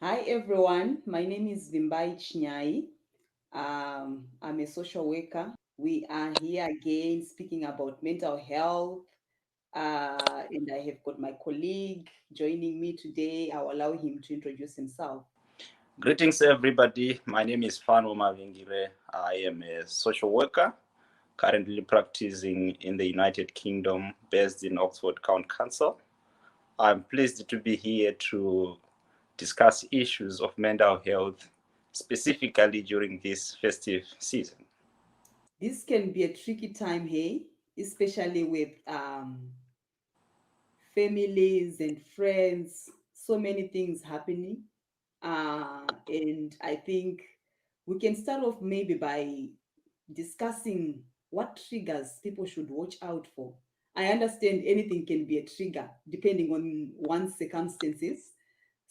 Hi everyone, my name is Vimbayi Chinyayi. I'm a social worker. We are here again speaking about mental health, and I have got my colleague joining me today. I'll allow him to introduce himself. Greetings, everybody. My name is Fanuel Mavingire. I am a social worker currently practicing in the United Kingdom, based in Oxford County Council. I'm pleased to be here to discuss issues of mental health, specifically during this festive season. This can be a tricky time, hey, especially with families and friends, so many things happening. And I think we can start off maybe by discussing what triggers people should watch out for. I understand anything can be a trigger depending on one's circumstances.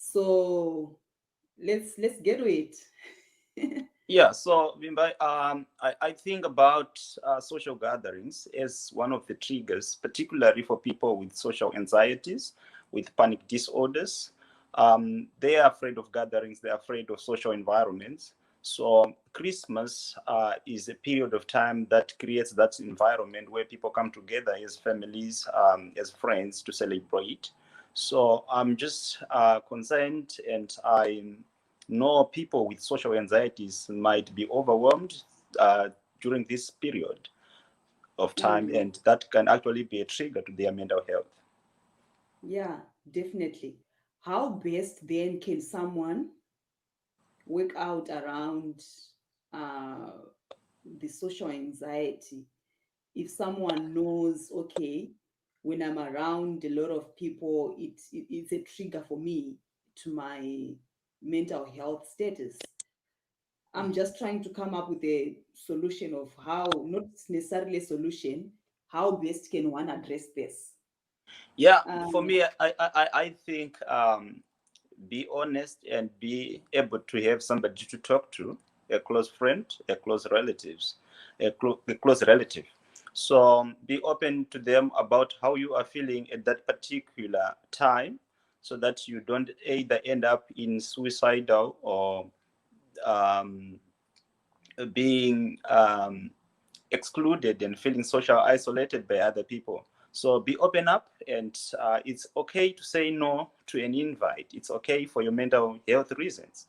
So let's get to it. Yeah, so Vimbai, I think about social gatherings as one of the triggers, particularly for people with social anxieties, with panic disorders. They are afraid of gatherings, they're afraid of social environments. So, Christmas is a period of time that creates that environment where people come together as families, as friends to celebrate. So, I'm just concerned and I know people with social anxieties might be overwhelmed during this period of time, Mm, and that can actually be a trigger to their mental health. yeah, definitely. How best then can someone work out around uh, the social anxiety? If someone knows, okay, when I'm around a lot of people, it's a trigger for me to my mental health status. I'm just trying to come up with a solution of how, not necessarily a solution, how best can one address this. Yeah, for Um, me, I think be honest and be able to have somebody to talk to, a close friend, a close relatives, a close relative. So be open to them about how you are feeling at that particular time, so that you don't either end up in suicidal or um, being excluded and feeling social isolated by other people. So be open up, and it's okay to say no to an invite. It's okay for your mental health reasons.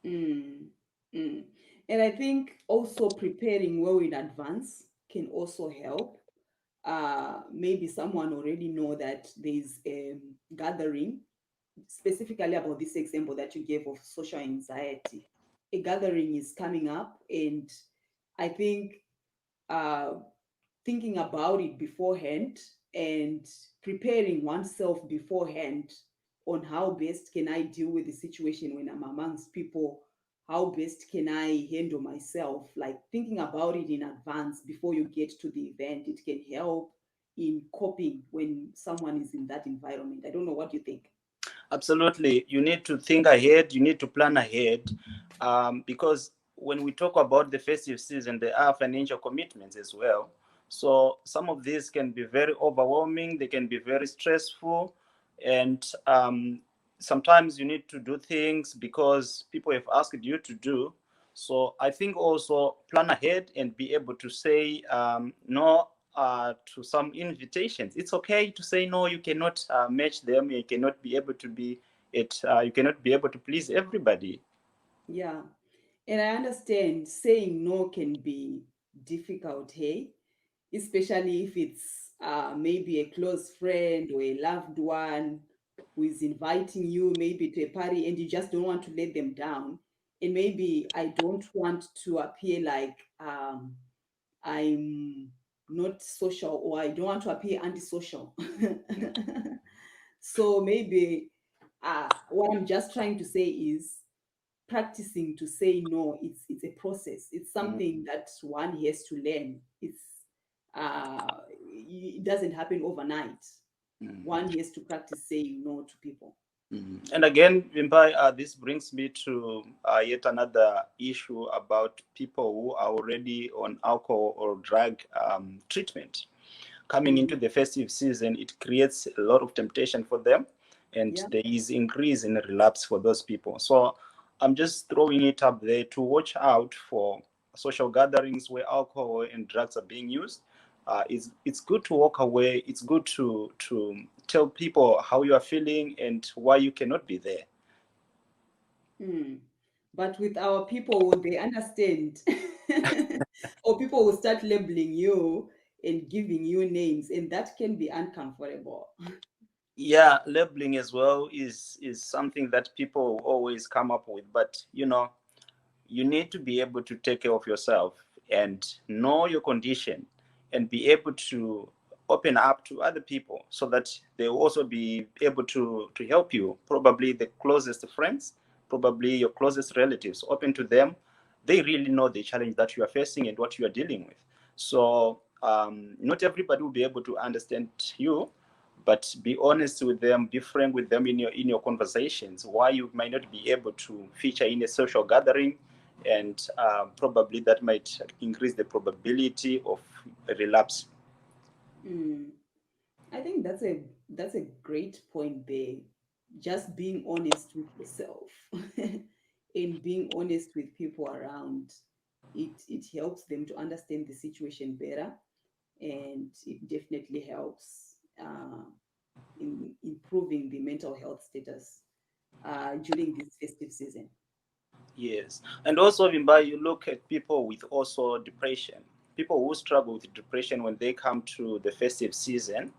mm, mm. And I think also preparing well in advance can also help. Maybe someone already know that there's a gathering, specifically about this example that you gave of social anxiety. A gathering is coming up, and I think uh, thinking about it beforehand and preparing oneself beforehand on how best can I deal with the situation when I'm amongst people, how best can I handle myself, like thinking about it in advance before you get to the event, it can help in coping when someone is in that environment. I don't know what you think. Absolutely. You need to think ahead, you need to plan ahead, because when we talk about the festive season, there are financial commitments as well. So some of these can be very overwhelming, they can be very stressful, and sometimes you need to do things because people have asked you to do. So I think also plan ahead and be able to say no to some invitations. It's okay to say no. You cannot match them. You cannot be able to be it. You cannot be able to please everybody. Yeah. And I understand saying no can be difficult, hey? Especially if it's maybe a close friend or a loved one who is inviting you maybe to a party and you just don't want to let them down. And maybe I don't want to appear like I'm not social, or I don't want to appear antisocial. So maybe what I'm just trying to say is practicing to say no, it's a process, it's Mhm. something that one has to learn. It doesn't happen overnight. Mhm. One has to practice saying no to people. And again, Vimbai, this brings me to yet another issue about people who are already on alcohol or drug treatment. Coming into Mhm. the festive season, it creates a lot of temptation for them, and Yeah. there is increase in relapse for those people. So I'm just throwing it up there to watch out for social gatherings where alcohol and drugs are being used. It's good to walk away. It's good to tell people how you are feeling and why you cannot be there. Hmm. But with our people, would they understand? Or people will start labeling you and giving you names, and that can be uncomfortable. Yeah, labeling as well is something that people always come up with, but you need to be able to take care of yourself and know your condition and be able to open up to other people so that they will also be able to help you. Probably the closest friends, probably your closest relatives, open to them. They really know the challenge that you are facing and what you are dealing with. So not everybody will be able to understand you, but be honest with them, be frank with them in your conversations, why you might not be able to feature in a social gathering, and probably that might increase the probability of a relapse. Hmm. I think that's a great point there. Just being honest with yourself and being honest with people around. It helps them to understand the situation better, and it definitely helps in improving the mental health status during this festive season. Yes, and also Vimba, you look at people with also depression, people who struggle with depression when they come to the festive season.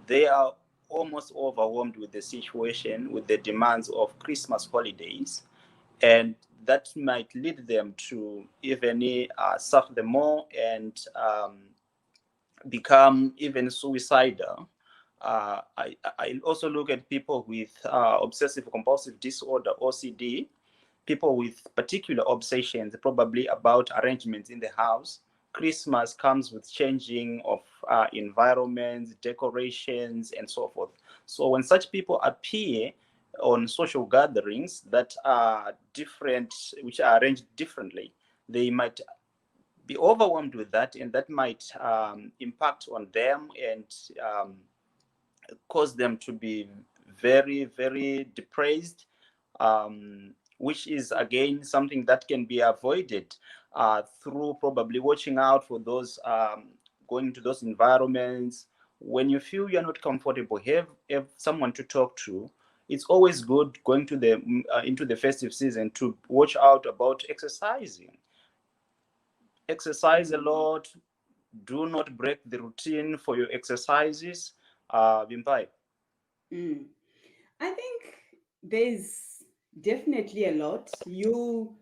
They are almost overwhelmed with the situation, with the demands of Christmas holidays, and that might lead them to even suffer more and become even suicidal. I also look at people with obsessive compulsive disorder, OCD, people with particular obsessions, probably about arrangements in the house. Christmas comes with changing of environments, decorations, and so forth. So when such people appear on social gatherings that are different, which are arranged differently, they might be overwhelmed with that, and that might impact on them and um, cause them to be very, very depressed, which is again something that can be avoided through probably watching out for those going to those environments. When you feel you're not comfortable, have someone to talk to. It's always good going to the into the festive season to watch out about exercising. Exercise a lot. Do not break the routine for your exercises. Vimpai. Mm. I think there's definitely a lot. You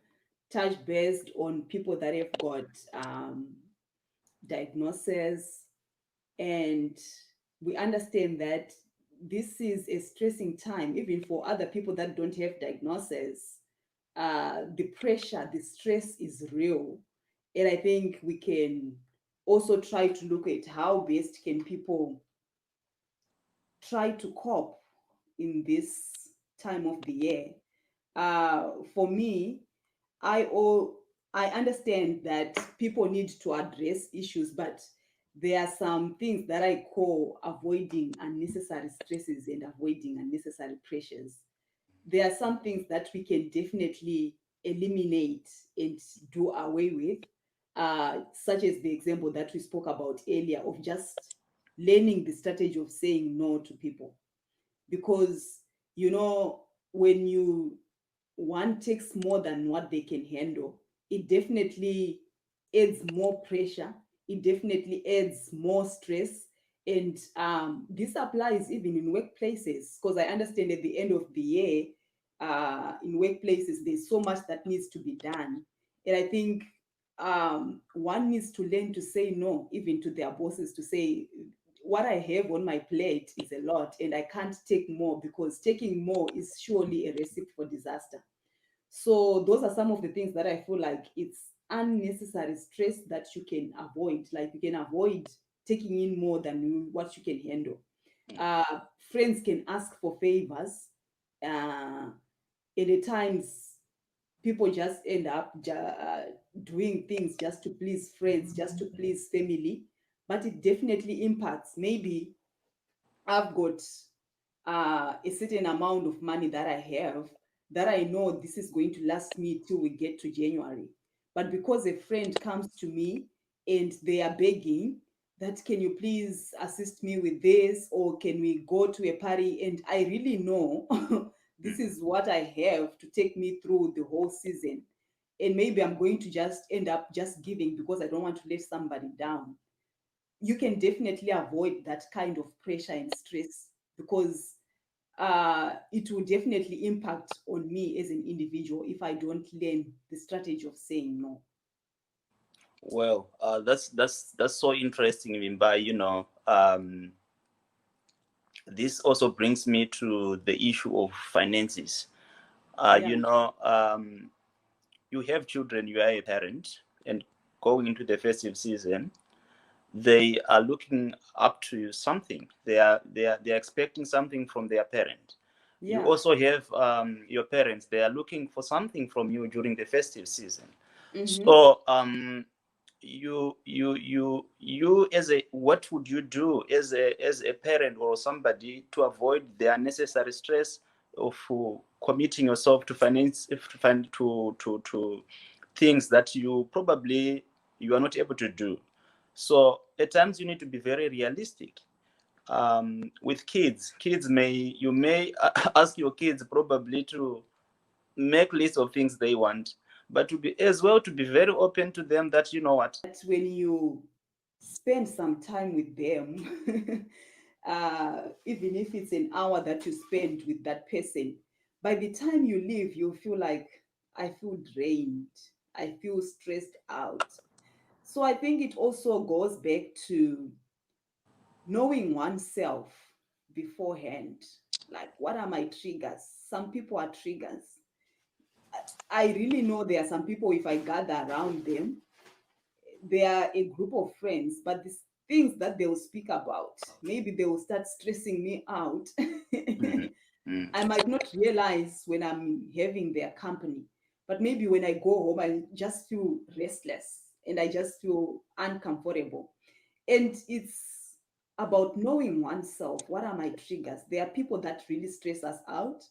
touch based on people that have got diagnosis, and we understand that this is a stressing time, even for other people that don't have diagnosis. The pressure, the stress is real, and I think we can also try to look at how best can people try to cope in this time of the year. For me, I all I understand that people need to address issues, but there are some things that I call avoiding unnecessary stresses and avoiding unnecessary pressures. There are some things that we can definitely eliminate and do away with, such as the example that we spoke about earlier of just learning the strategy of saying no to people. Because, when one takes more than what they can handle, it definitely adds more pressure. It definitely adds more stress. And this applies even in workplaces, because I understand at the end of the year, in workplaces, there's so much that needs to be done. And I think one needs to learn to say no, even to their bosses, to say, what I have on my plate is a lot and I can't take more, because taking more is surely a recipe for disaster. So those are some of the things that I feel like it's unnecessary stress that you can avoid. Like you can avoid taking in more than what you can handle. Friends can ask for favors. And at times, people just end up doing things just to please friends, just to please family. But it definitely impacts. Maybe I've got a certain amount of money that I have, that I know this is going to last me till we get to January. But because a friend comes to me and they are begging that, can you please assist me with this, or can we go to a party? And I really know this Mm. is what I have to take me through the whole season. And maybe I'm going to just end up just giving because I don't want to let somebody down. You can definitely avoid that kind of pressure and stress, because it will definitely impact on me as an individual if I don't learn the strategy of saying no. Well, that's so interesting, Vimbayi. This also brings me to the issue of finances. Uh, Yeah, you know, um, you have children, you are a parent, and going into the festive season, they are looking up to something. They are expecting something from their parent. You yeah. also have your parents. They are looking for something from you during the festive season. Mm-hmm. So you as a, what would you do as a parent or somebody to avoid the unnecessary stress of committing yourself to finance, to things that you probably you are not able to do. So at times you need to be very realistic. With kids may you may ask your kids probably to make lists of things they want, but to be as well to be very open to them that you know what. That when you spend some time with them, even if it's an hour that you spend with that person, by the time you leave, you feel like, I feel drained, I feel stressed out. So I think it also goes back to knowing oneself beforehand. Like, what are my triggers? Some people are triggers. I really know there are some people, if I gather around them, they are a group of friends, but these things that they will speak about, maybe they will start stressing me out. Mhm. Mm. I might not realize when I'm having their company, but maybe when I go home, I just feel restless and I just feel uncomfortable. And it's about knowing oneself. What are my triggers? There are people that really stress us out,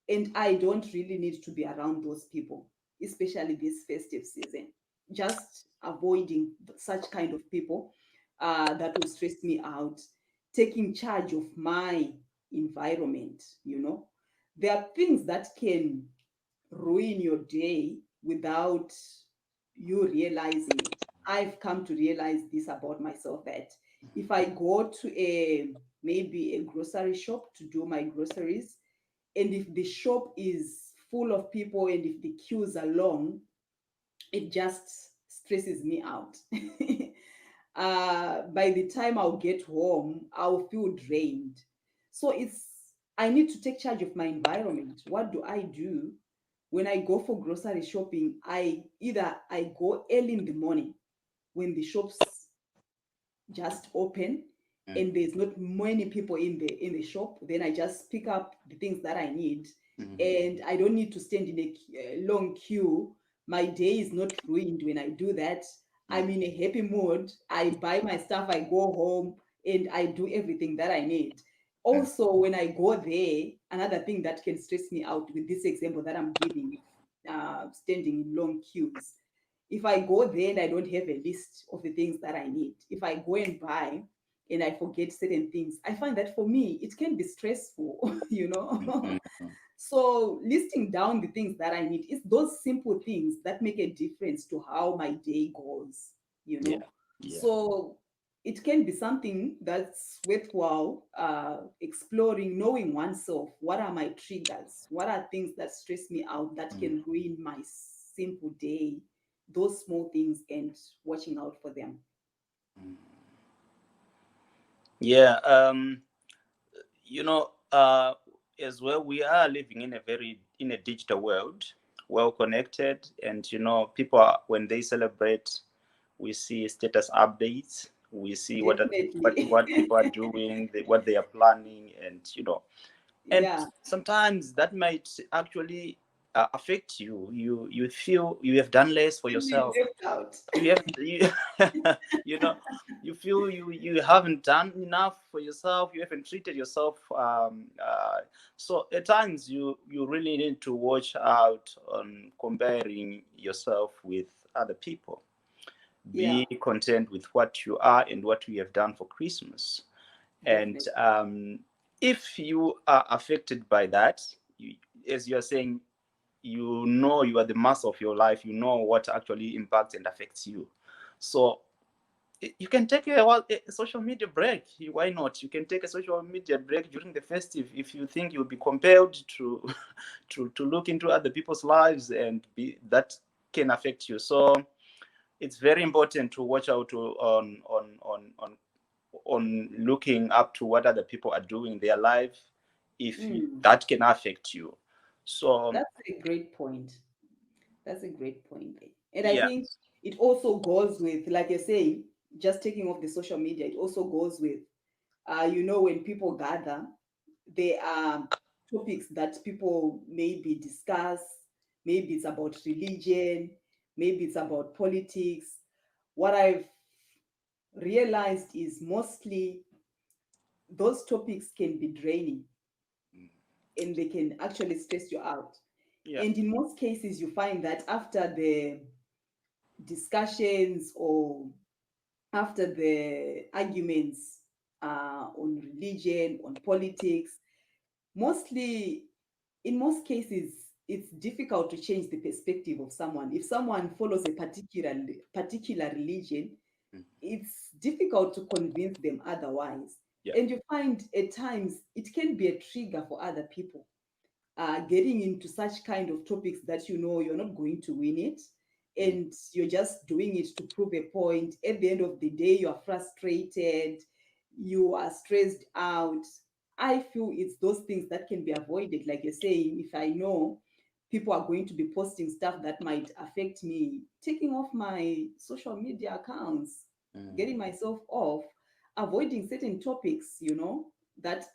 and I don't really need to be around those people, especially this festive season. Just avoiding such kind of people that will stress me out, taking charge of my environment. There are things that can ruin your day without you realizing it. I've come to realize this about myself, that if I go to maybe a grocery shop to do my groceries, and if the shop is full of people and if the queues are long, it just stresses me out. By the time I'll get home, I'll feel drained. So I need to take charge of my environment. What do I do when I go for grocery shopping? I go early in the morning when the shops just open Mm. and there's not many people in the shop. Then I just pick up the things that I need, Mhm. and I don't need to stand in a long queue. My day is not ruined when I do that. I'm Mm. in a happy mood. I buy my stuff, I go home, and I do everything that I need. Mm. Also, when I go there, another thing that can stress me out with this example that I'm giving, standing in long queues, if I go there and I don't have a list of the things that I need, if I go and buy and I forget certain things, I find that for me, it can be stressful, you know. Mhm. So listing down the things that I need, it's those simple things that make a difference to how my day goes, you Yeah, know. yeah. So it can be something that's worthwhile exploring, knowing oneself. What are my triggers? What are things that stress me out that Mm. can ruin my simple day? Those small things, and watching out for them. Yeah. You know, as well, we are living in a very in a digital world, well connected, and people are, when they celebrate, we see status updates, we see what Definitely. people are doing, what they are planning, and and Yeah. sometimes that might actually. affect you. You feel you have done less for Feeling yourself. left out. You have you, you know, you feel you haven't done enough for yourself. You haven't treated yourself. So at times you really need to watch out on comparing yourself with other people. Be Yeah, content with what you are and what you have done for Christmas. And definitely. if you are affected by that, as you are saying, you know you are the master of your life. You know what actually impacts and affects you. So you can take a social media break. Why not? You can take a social media break during the festive if you think you'll be compelled to to look into other people's lives and that can affect you. So it's very important to watch out on looking up to what other people are doing in their life if Mm, that can affect you. So that's a great point. That's a great point. And I yeah. think it also goes with, like you're saying, just taking off the social media, it also goes with, when people gather, there are topics that people maybe discuss. Maybe it's about religion, maybe it's about politics. What I've realized is mostly those topics can be draining and they can actually stress you out. Yeah. And in most cases, you find that after the discussions or after the arguments on religion, on politics, mostly in most cases, it's difficult to change the perspective of someone. If someone follows a particular religion, Mm. it's difficult to convince them otherwise. Yeah. And you find at times it can be a trigger for other people getting into such kind of topics that you know you're not going to win it Mm. and you're just doing it to prove a point. At the end of the day, you are frustrated, you are stressed out. I feel it's those things that can be avoided. Like you're saying, if I know people are going to be posting stuff that might affect me, taking off my social media accounts, Mm. getting myself off, avoiding certain topics, that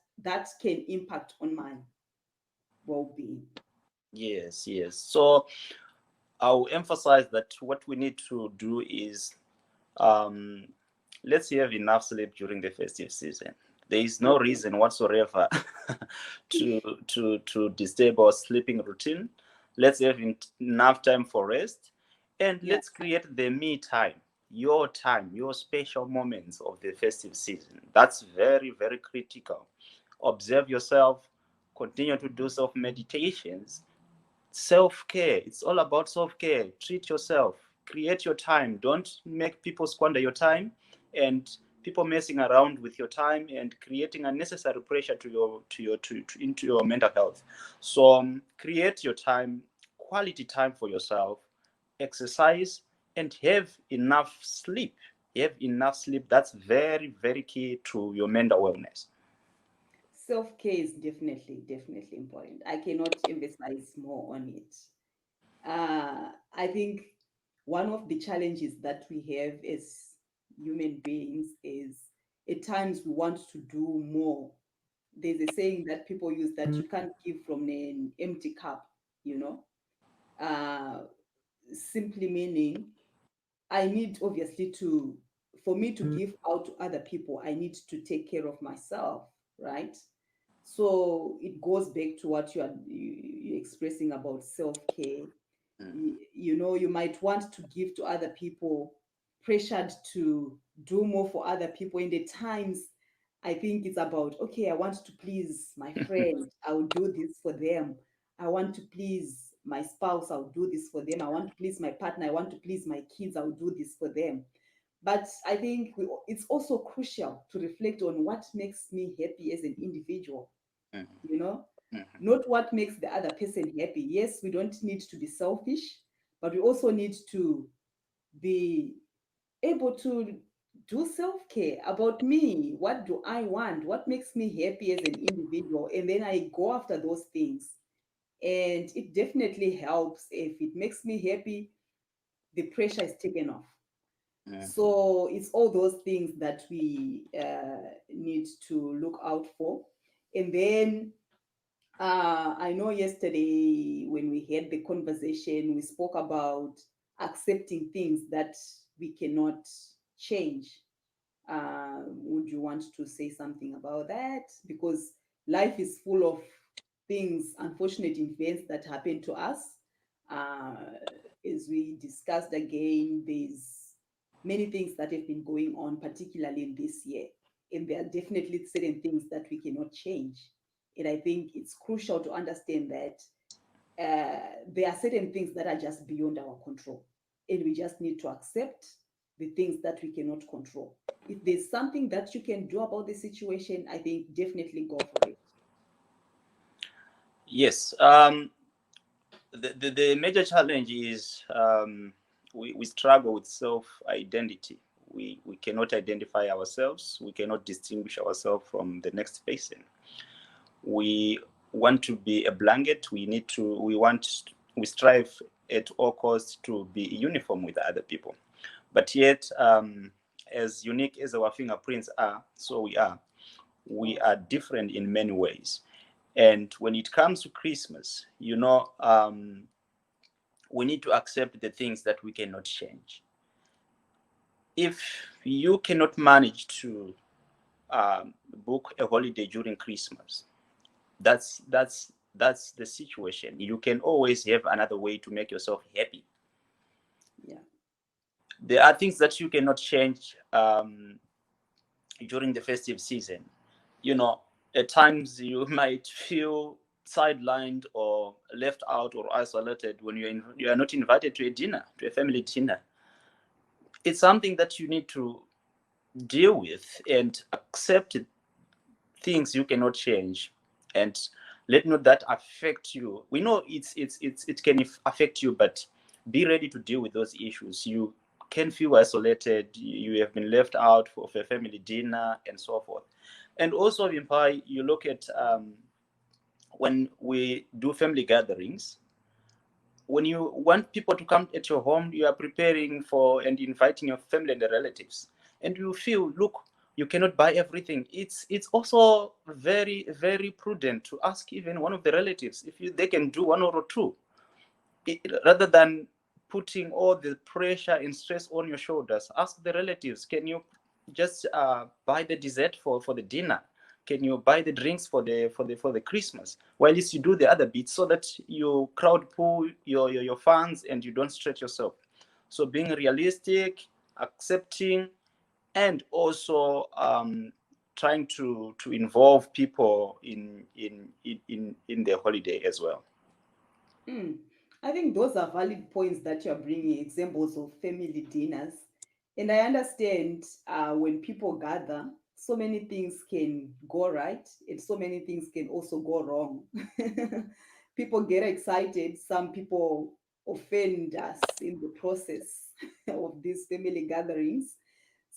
can impact on my well-being. Yes, yes. So I'll emphasize that what we need to do is um, let's have enough sleep during the festive season. There is no Okay. reason whatsoever to disturb our sleeping routine. Let's have enough time for rest, and Yeah. let's create the me time, your special moments of the festive season. That's very, very critical. Observe yourself, continue to do self meditations. Self-care, it's all about self-care. Treat yourself, create your time. Don't make people squander your time and people messing around with your time and creating unnecessary pressure to into your mental health. So create your time, quality time for yourself, exercise, and have enough sleep. Have enough sleep. That's very, very key to your mental wellness. Self-care is definitely important. I cannot emphasize more on it. I think one of the challenges that we have as human beings is at times we want to do more. There's a saying that people use that you can't give from an empty cup, you know? Uh, Simply meaning I need obviously for me to give out to other people, I need to take care of myself, right? So it goes back to what you're expressing about self-care. You might want to give to other people, pressured to do more for other people. In the times, I think it's about, okay, I want to please my friend, I'll do this for them. I want to please my spouse, I'll do this for them. I want to please my partner, I want to please my kids, I'll do this for them. But I think it's also crucial to reflect on what makes me happy as an individual, you know, not what makes the other person happy. Yes, we don't need to be selfish, but we also need to be able to do self-care about me. What do I want? What makes me happy as an individual? And then I go after those things. And it definitely helps. If it makes me happy, the pressure is taken off. So it's all those things that we need to look out for. And then I know yesterday when we had the conversation, we spoke about accepting things that we cannot change. Would you want to say something about that? Because life is full of things, unfortunate events that happen to us. Uh, as we discussed again, there's many things that have been going on, particularly in this year. And there are definitely certain things that we cannot change. And I think it's crucial to understand that there are certain things that are just beyond our control. And we just need to accept the things that we cannot control. If there's something that you can do about the situation, I think definitely go for it. Yes. The major challenge is we struggle with self identity. We cannot identify ourselves. We cannot distinguish ourselves from the next person. We want to be a blanket. We strive at all costs to be uniform with other people. But yet, as unique as our fingerprints are, so we are. We Wow. are different in many ways. And when it comes to Christmas, we need to accept the things that we cannot change. If you cannot manage to book a holiday during Christmas, that's the situation. You can always have another way to make yourself happy. Yeah. There are things that you cannot change during the festive season. You know, at times you might feel sidelined or left out or isolated when you are not invited to a dinner, to a family dinner. It's something that you need to deal with and accept things you cannot change, and let not that affect you. We know it can affect you, but be ready to deal with those issues. You can feel isolated, you have been left out of a family dinner and so forth. And also, Vimbayi, you look at when we do family gatherings, when you want people to come at your home, you are preparing for and inviting your family and the relatives, and you feel, look, you cannot buy everything. It's also very prudent to ask even one of the relatives if they can do one or two, rather than putting all the pressure and stress on your shoulders. Ask the relatives, can you just buy the dessert for the dinner? Can you buy the drinks for the Christmas? While least you do the other bits, so that you crowd pull your funds and you don't stretch yourself. So being realistic, accepting, and also trying to involve people in their holiday as well. Mm. I think those are valid points that you're bringing, examples of family dinners. And I understand when people gather, so many things can go right and so many things can also go wrong. People get excited, some people offend us in the process of these family gatherings.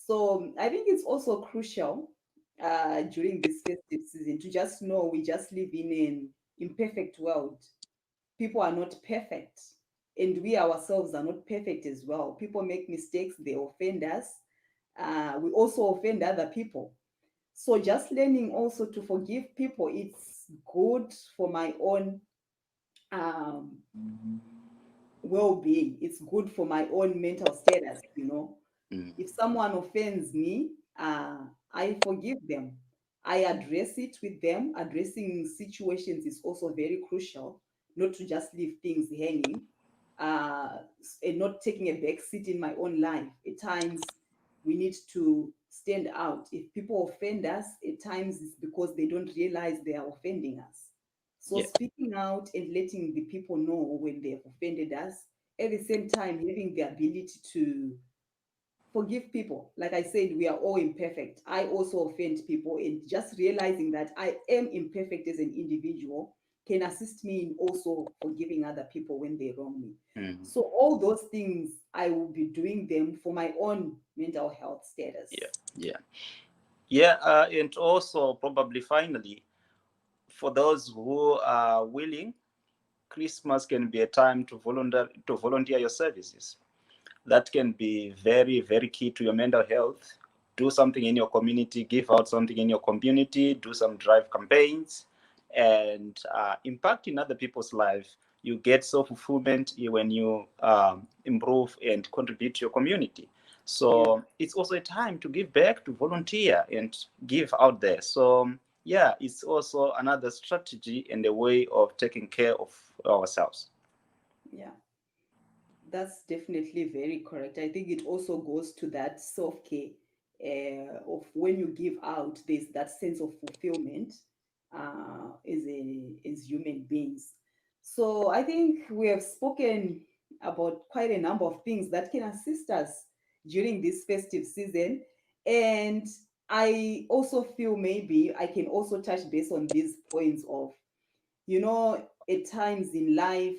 So I think it's also crucial during this festive season to just know we just live in an imperfect world. People are not perfect, and we ourselves are not perfect as well. People make mistakes, they offend us. We also offend other people. So just learning also to forgive people, it's good for my own um, well-being. It's good for my own mental status. Mm. If someone offends me, I forgive them. I address it with them. Addressing situations is also very crucial, not to just leave things hanging, and not taking a back seat in my own life. At times, we need to stand out. If people offend us, at times it's because they don't realize they are offending us. So Yeah. speaking out and letting the people know when they have offended us, at the same time having the ability to forgive people. Like I said, we are all imperfect. I also offend people, and just realizing that I am imperfect as an individual can assist me in also forgiving other people when they wrong me. Mm. So all those things I will be doing them for my own mental health Yeah. status. Yeah. Yeah, and also probably finally, for those who are willing, Christmas can be a time to volunteer your services. That can be very key to your mental health. Do something in your community, give out something in your community, do some drive campaigns, and impact in other people's life. You get self-fulfillment when you improve and contribute to your community. Yeah. So it's also a time to give back, to volunteer and give out there. So yeah, it's also another strategy and a way of taking care of ourselves. Yeah. That's definitely very correct. I think it also goes to that self care of when you give out, there's that sense of fulfillment as human beings. So I think we have spoken about quite a number of things that can assist us during this festive season. And I also feel maybe I can also touch base on these points of, at times in life,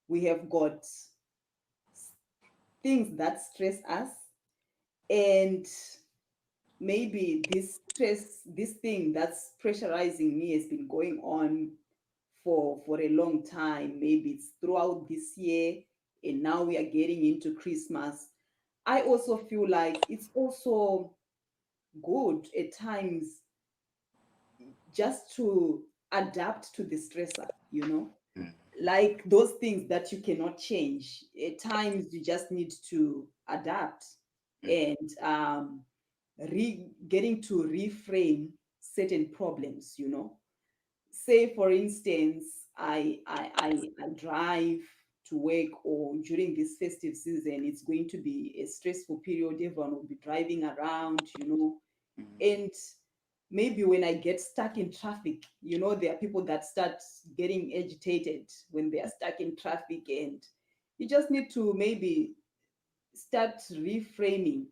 we have got things that stress us, and maybe this stress, this thing that's pressurizing me has been going on for a long time. Maybe it's throughout this year, and now we are getting into Christmas. I also feel like it's also good at times just to adapt to the stressor, Mm, like those things that you cannot change. At times you just need to adapt, mm, and getting to reframe certain problems. Say for instance, I drive to work, or during this festive season it's going to be a stressful period. Everyone will be driving around, mm, and maybe when I get stuck in traffic, there are people that start getting agitated when they are stuck in traffic, and you just need to maybe start reframing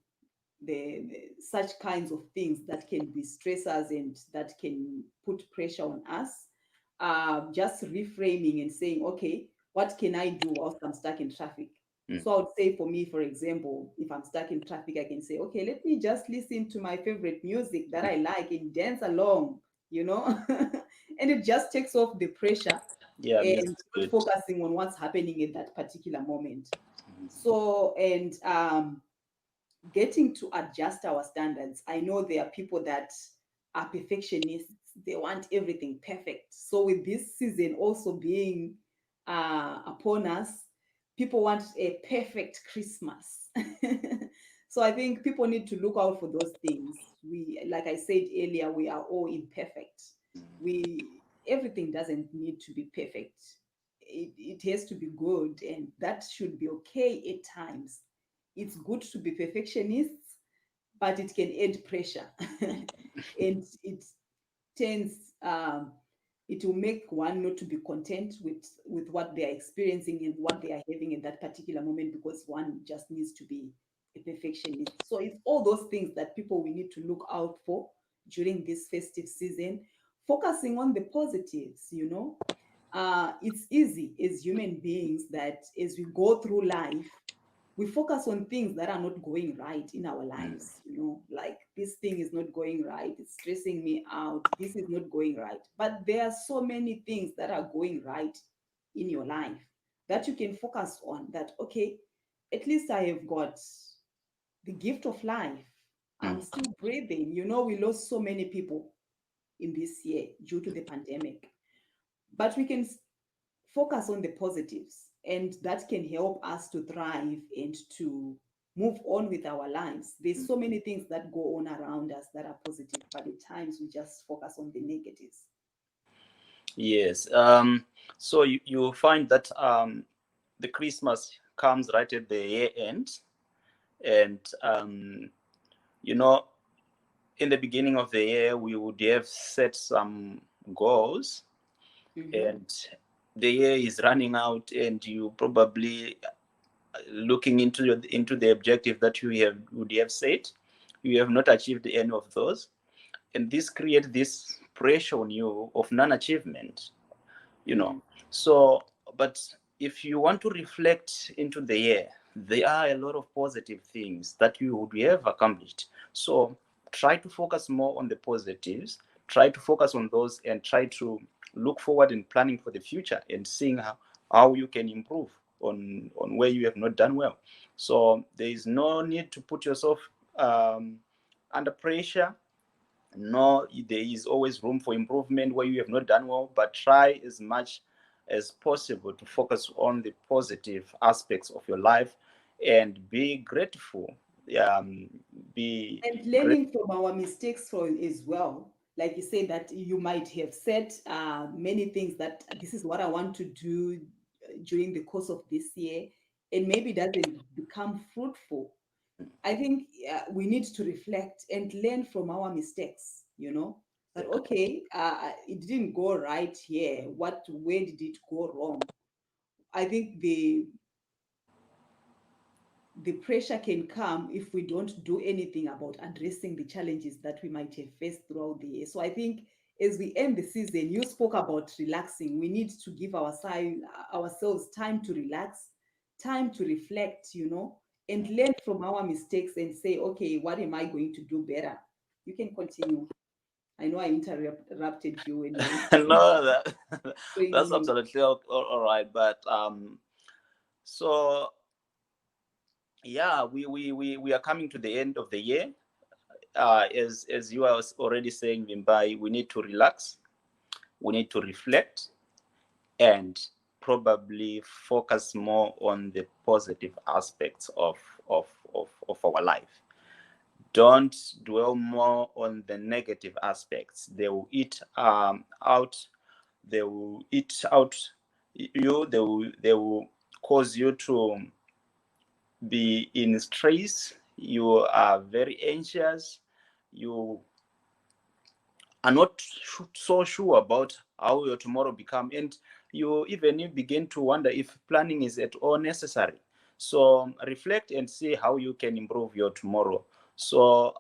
such kinds of things that can be stressors and that can put pressure on us. Just reframing and saying, okay, what can I do whilst I'm stuck in traffic? mm. So I would say, for me, for example, if I'm stuck in traffic, I can say, okay, let me just listen to my favorite music that I like and dance along, you know, and it just takes off the pressure Yeah, music and is not good. focusing on what's happening at that particular moment. Mm, So, and getting to adjust our standards. I know there are people that are perfectionists, they want everything perfect. So, with this season also being upon us, people want a perfect Christmas. So, I think people need to look out for those things. Like I said earlier, we are all imperfect. Everything doesn't need to be perfect. It has to be good, and that should be okay at times. It's good to be perfectionists, but it can add pressure. And it tends, it will make one not to be content with what they are experiencing and what they are having in that particular moment, because one just needs to be a perfectionist. So it's all those things that people we need to look out for during this festive season, focusing on the positives. It's easy as human beings that as we go through life, we focus on things that are not going right in our mm, lives, like this thing is not going right, it's stressing me out, this is not going right. But there are so many things that are going right in your life that you can focus on, that okay, at least I have got the gift of life, I'm mm. still breathing. We lost so many people in this year due to the pandemic, but we can focus on the positives, and that can help us to thrive and to move on with our lives. There's so many things that go on around us that are positive, but at times we just focus on the negatives. Yes. So you find that the Christmas comes right at the year end, and you know, in the beginning of the year, we would have set some goals, Mm-hmm. and the year is running out, and you probably looking into the objective that you would have set. You have not achieved any of those, and this creates this pressure on you of non-achievement. you know Mm. so but if you want to reflect into the year, there are a lot of positive things that you would have accomplished. So try to focus more on the positives, try to focus on those, and try to look forward in planning for the future and seeing how you can improve on where you have not done well. So there is no need to put yourself under pressure. No, there is always room for improvement where you have not done well, but try as much as possible to focus on the positive aspects of your life and be grateful. Um, be And great. learning from our mistakes for as well. Like you say that you might have said many things that this is what I want to do during the course of this year, and maybe doesn't become fruitful. I think we need to reflect and learn from our mistakes, you know, that okay, it didn't go right here. Where did it go wrong? I think the pressure can come if we don't do anything about addressing the challenges that we might have faced throughout the year. So I think as we end the season, you spoke about relaxing. We need to give ourselves time to relax, time to reflect, you know, and learn from our mistakes and say, okay, what am I going to do better? You can continue. I know I interrupted you when you were No, saying that's on you. absolutely all right. But so yeah, we are coming to the end of the year. As you are already saying, Vimbayi, we need to relax, we need to reflect, and probably focus more on the positive aspects of our life. Don't dwell more on the negative aspects. They will eat out. They will eat out you. They will cause you to be in stress. You are very anxious. You are not so sure about how your tomorrow become, and you begin to wonder if planning is at all necessary. So reflect and see how you can improve your tomorrow. So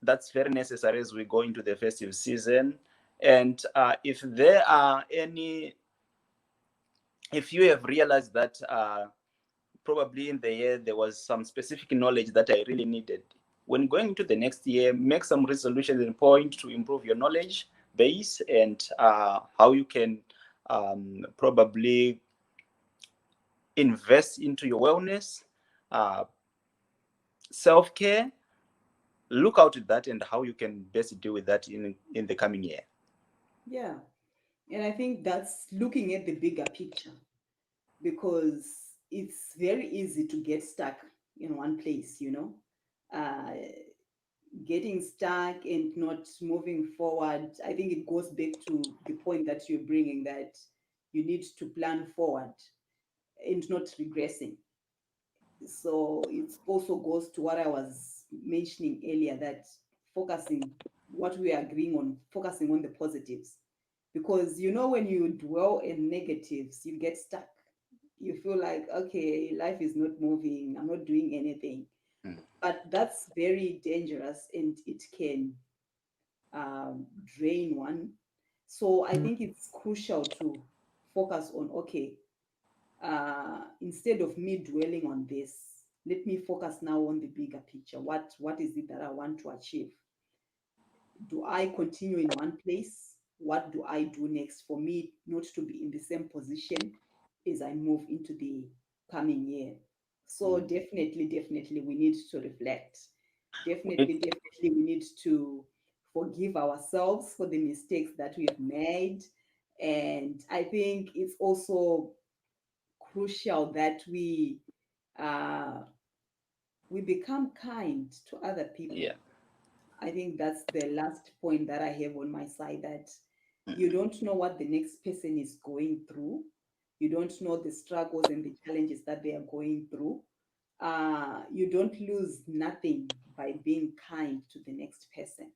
that's very necessary as we go into the festive season. And if you have realized that probably in the year there was some specific knowledge that I really needed, when going into the next year, make some resolutions and point to improve your knowledge base, and how you can probably invest into your wellness, uh, self-care. Look out at that and how you can best deal with that in the coming year. Yeah. And I think that's looking at the bigger picture, because it's very easy to get stuck in one place, you know, uh, getting stuck and not moving forward. I think it goes back to the point that you're bringing, that you need to plan forward and not regressing. So it also goes to what I was mentioning earlier, that focusing, what we are agreeing on, focusing on the positives. Because you know, when you dwell in negatives, you get stuck. You feel like, okay, life is not moving, I'm not doing anything. Mm. But that's very dangerous, and it can drain one. So I think it's crucial to focus on, okay, instead of me dwelling on this, let me focus now on the bigger picture. What is it that I want to achieve? Do I continue in one place? What do I do next for me not to be in the same position as I move into the coming year? So definitely we need to reflect. Definitely we need to forgive ourselves for the mistakes that we've made. And I think it's also crucial that uh, we become kind to other Yeah. people. I think that's the last point that I have on my side, that you Mm. don't know what the next person is going through. You don't know the struggles and the challenges that they are going through. You don't lose nothing by being kind to the next person,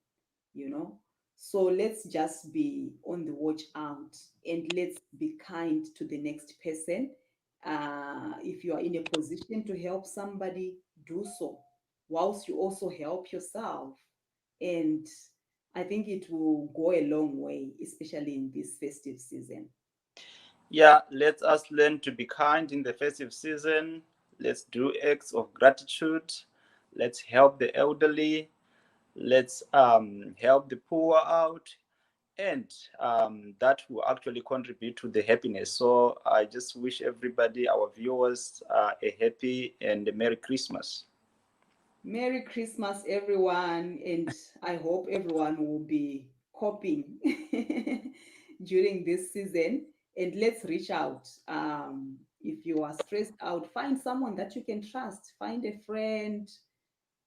you know. So let's just be on the watch out, and let's be kind to the next person. If you are in a position to help somebody, do so, whilst you also help yourself. And I think it will go a long way, especially in this festive season. Yeah, let us learn to be kind in the festive season. Let's do acts of gratitude. Let's help the elderly. Let's help the poor out. And that will actually contribute to the happiness. So I just wish everybody, our viewers, a happy and a Merry Christmas. Merry Christmas, everyone, and I hope everyone will be coping during this season. And let's reach out. If you are stressed out, find someone that you can trust. Find a friend,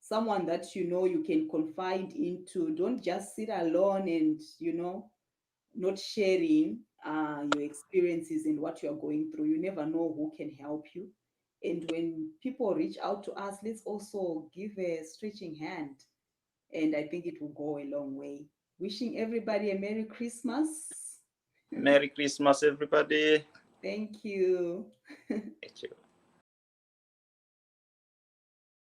someone that you know you can confide into. Don't just sit alone and, not sharing your experiences and what you're going through. You never know who can help you. And when people reach out to us, let's also give a stretching hand. And I think it will go a long way. Wishing everybody a Merry Christmas. Merry Christmas, everybody. Thank you. Thank you.